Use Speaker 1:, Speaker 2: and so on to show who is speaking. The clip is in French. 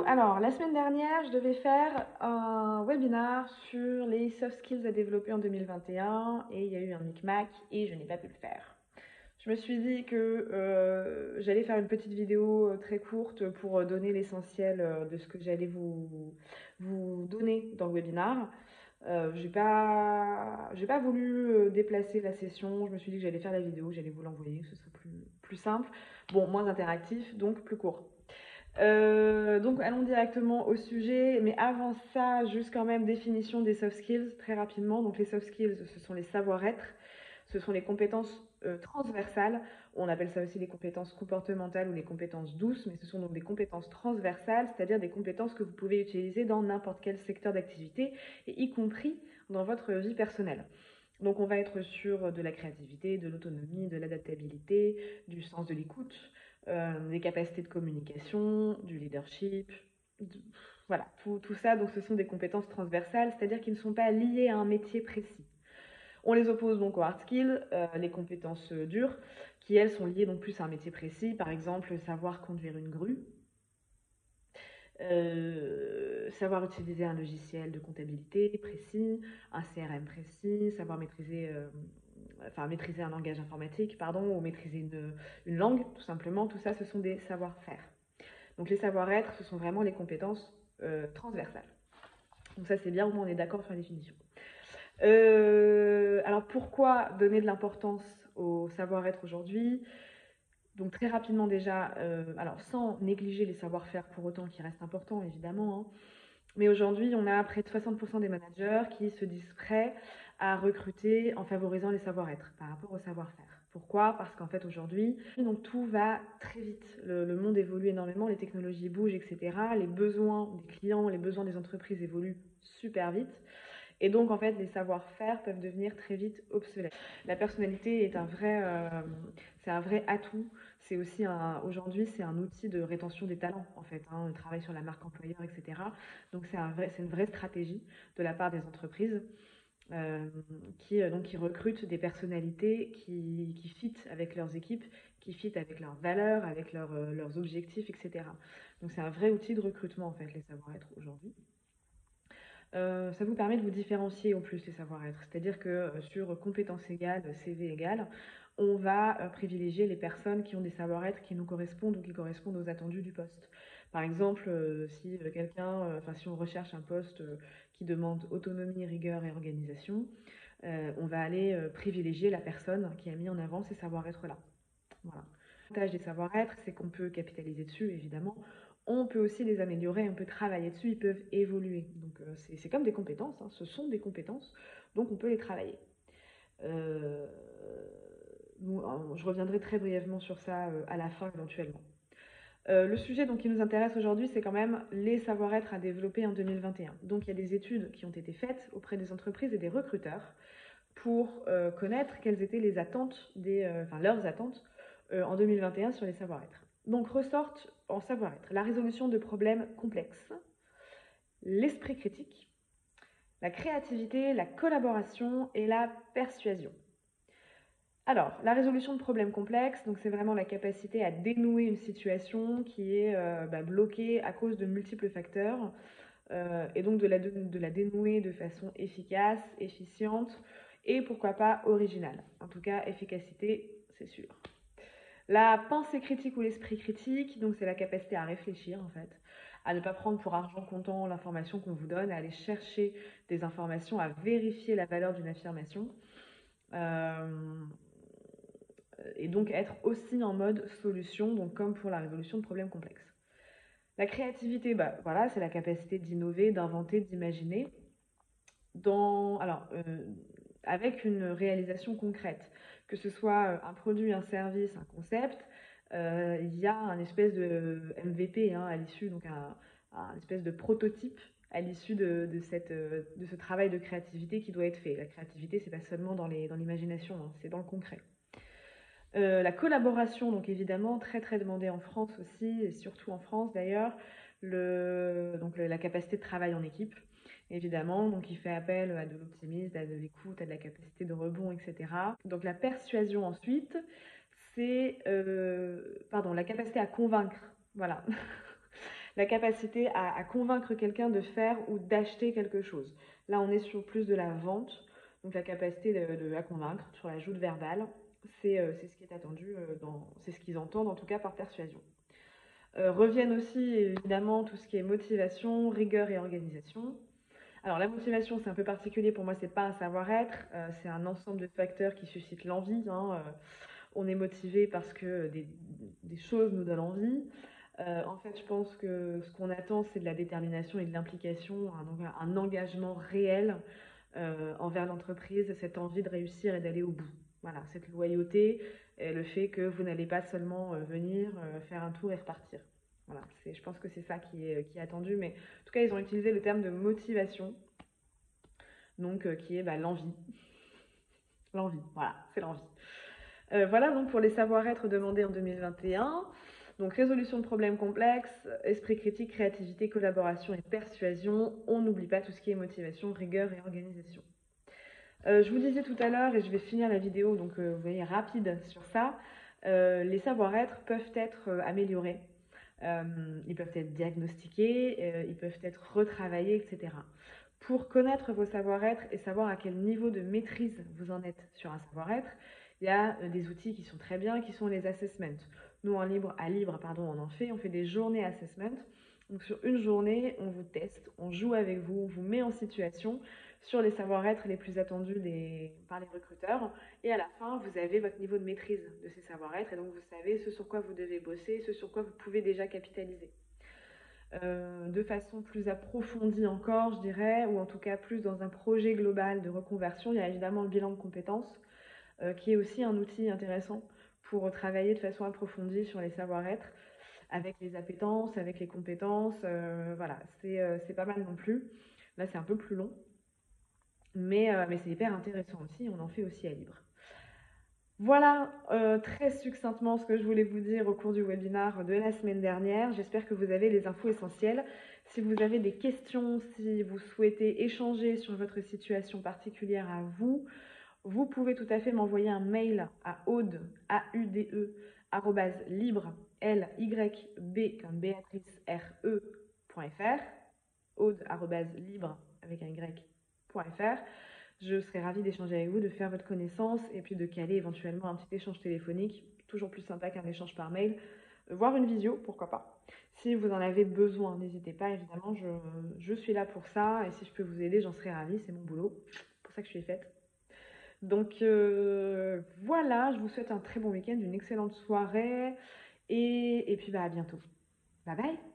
Speaker 1: Alors la semaine dernière, je devais faire un webinar sur les soft skills à développer en 2021 et il y a eu un micmac et je n'ai pas pu le faire. Je me suis dit que j'allais faire une petite vidéo très courte pour donner l'essentiel de ce que j'allais vous donner dans le webinar. J'ai pas voulu déplacer la session. Je me suis dit que j'allais faire la vidéo, que j'allais vous l'envoyer, que ce serait plus simple. Bon, moins interactif, donc plus court. Donc allons directement au sujet, mais avant ça, juste quand même définition des soft skills très rapidement. Donc les soft skills, ce sont les savoir-être, ce sont les compétences transversales. On appelle ça aussi les compétences comportementales ou les compétences douces, mais ce sont donc des compétences transversales, c'est-à-dire des compétences que vous pouvez utiliser dans n'importe quel secteur d'activité, et y compris dans votre vie personnelle. Donc on va être sur de la créativité, de l'autonomie, de l'adaptabilité, du sens de l'écoute, des capacités de communication, du leadership, voilà, tout ça. Donc ce sont des compétences transversales, c'est-à-dire qu'ils ne sont pas liés à un métier précis. On les oppose donc aux hard skills, les compétences dures, qui elles sont liées donc plus à un métier précis, par exemple savoir conduire une grue, savoir utiliser un logiciel de comptabilité précis, un CRM précis, savoir maîtriser un langage informatique, pardon, ou maîtriser une langue, tout simplement. Tout ça, ce sont des savoir-faire. Donc les savoir-être, ce sont vraiment les compétences transversales. Donc ça, c'est bien, au moins on est d'accord sur la définition. Alors pourquoi donner de l'importance au savoir-être aujourd'hui? Donc très rapidement déjà, alors sans négliger les savoir-faire pour autant qui restent importants évidemment, hein, mais aujourd'hui on a près de 60% des managers qui se disent prêts à recruter en favorisant les savoir-être par rapport au savoir-faire. Pourquoi? Parce qu'en fait aujourd'hui, donc tout va très vite. Le monde évolue énormément, les technologies bougent, etc. Les besoins des clients, les besoins des entreprises évoluent super vite. Et donc, en fait, les savoir-faire peuvent devenir très vite obsolètes. La personnalité est c'est un vrai atout. C'est aussi aujourd'hui, c'est un outil de rétention des talents, en fait, hein, le travail sur la marque employeur, etc. Donc, c'est une vraie stratégie de la part des entreprises euh, qui recrutent des personnalités qui fit avec leurs équipes, qui fit avec leurs valeurs, avec leurs objectifs, etc. Donc, c'est un vrai outil de recrutement, en fait, les savoir-être aujourd'hui. Ça vous permet de vous différencier en plus les savoir-être. C'est-à-dire que sur compétences égales, CV égales, on va privilégier les personnes qui ont des savoir-être qui nous correspondent ou qui correspondent aux attendus du poste. Par exemple, si on recherche un poste qui demande autonomie, rigueur et organisation, on va aller privilégier la personne qui a mis en avant ces savoir-être-là. Voilà. L'avantage des savoir-être, c'est qu'on peut capitaliser dessus, évidemment. On peut aussi les améliorer, on peut travailler dessus, ils peuvent évoluer. Donc c'est comme des compétences, hein, ce sont des compétences, donc on peut les travailler. Euh, je reviendrai très brièvement sur ça à la fin éventuellement. Le sujet donc, qui nous intéresse aujourd'hui, c'est quand même les savoir-être à développer en 2021. Donc il y a des études qui ont été faites auprès des entreprises et des recruteurs pour connaître quelles étaient les attentes, leurs attentes en 2021 sur les savoir-être. Donc ressortent en savoir-être la résolution de problèmes complexes, l'esprit critique, la créativité, la collaboration et la persuasion. Alors, la résolution de problèmes complexes, donc c'est vraiment la capacité à dénouer une situation qui est bloquée à cause de multiples facteurs, et donc de la dénouer de façon efficace, efficiente et pourquoi pas originale. En tout cas, efficacité, c'est sûr. La pensée critique ou l'esprit critique, donc c'est la capacité à réfléchir en fait, à ne pas prendre pour argent comptant l'information qu'on vous donne, à aller chercher des informations, à vérifier la valeur d'une affirmation. Et donc être aussi en mode solution, donc comme pour la résolution de problèmes complexes. La créativité, voilà, c'est la capacité d'innover, d'inventer, d'imaginer, avec une réalisation concrète, que ce soit un produit, un service, un concept, il y a un espèce de MVP à l'issue, donc un espèce de prototype à l'issue de ce travail de créativité qui doit être fait. La créativité, c'est pas seulement dans l'imagination, hein, c'est dans le concret. La collaboration, donc évidemment, très très demandée en France aussi, et surtout en France d'ailleurs, la capacité de travail en équipe, évidemment, donc il fait appel à de l'optimisme, à de l'écoute, à de la capacité de rebond, etc. Donc la persuasion ensuite, c'est la capacité à convaincre, voilà. la capacité à convaincre quelqu'un de faire ou d'acheter quelque chose. Là, on est sur plus de la vente, donc la capacité à convaincre sur la joute verbale, c'est ce qui est attendu, c'est ce qu'ils entendent en tout cas par persuasion. Reviennent aussi évidemment tout ce qui est motivation, rigueur et organisation. Alors la motivation, c'est un peu particulier pour moi, c'est pas un savoir-être, c'est un ensemble de facteurs qui suscitent l'envie, hein. On est motivé parce que des choses nous donnent envie. En fait, je pense que ce qu'on attend, c'est de la détermination et de l'implication, un engagement réel envers l'entreprise, cette envie de réussir et d'aller au bout. Voilà, cette loyauté, et le fait que vous n'allez pas seulement venir faire un tour et repartir. Voilà, je pense que c'est ça qui est attendu, mais en tout cas, ils ont utilisé le terme de motivation, donc qui est l'envie. L'envie, voilà, c'est l'envie. Voilà donc pour les savoir-être demandés en 2021. Donc résolution de problèmes complexes, esprit critique, créativité, collaboration et persuasion. On n'oublie pas tout ce qui est motivation, rigueur et organisation. Je vous disais tout à l'heure, et je vais finir la vidéo, donc vous voyez rapide sur ça, les savoir-être peuvent être améliorés, ils peuvent être diagnostiqués, ils peuvent être retravaillés, etc. Pour connaître vos savoir-être et savoir à quel niveau de maîtrise vous en êtes sur un savoir-être, il y a des outils qui sont très bien, qui sont les assessments. Nous, à Libre, on fait des journées assessment. Donc sur une journée, on vous teste, on joue avec vous, on vous met en situation sur les savoir-être les plus attendus par les recruteurs. Et à la fin, vous avez votre niveau de maîtrise de ces savoir-être. Et donc, vous savez ce sur quoi vous devez bosser, ce sur quoi vous pouvez déjà capitaliser. De façon plus approfondie encore, je dirais, ou en tout cas plus dans un projet global de reconversion, il y a évidemment le bilan de compétences, qui est aussi un outil intéressant pour travailler de façon approfondie sur les savoir-être, avec les appétences, avec les compétences. Voilà, c'est pas mal non plus. Là, c'est un peu plus long, mais c'est hyper intéressant aussi, on en fait aussi à Libre. Voilà très succinctement ce que je voulais vous dire au cours du webinaire de la semaine dernière. J'espère que vous avez les infos essentielles. Si vous avez des questions, si vous souhaitez échanger sur votre situation particulière à vous, vous pouvez tout à fait m'envoyer un mail à aude, A-U-D-E, @libre, L-Y-B comme Béatrice, R-E.fr, aude, @libre avec un Y.fr. Je serais ravie d'échanger avec vous, de faire votre connaissance et puis de caler éventuellement un petit échange téléphonique, toujours plus sympa qu'un échange par mail, voire une visio, pourquoi pas. Si vous en avez besoin, n'hésitez pas, évidemment, je suis là pour ça et si je peux vous aider, j'en serais ravie, c'est mon boulot, c'est pour ça que je suis faite. Donc voilà, je vous souhaite un très bon week-end, une excellente soirée et puis à bientôt. Bye bye.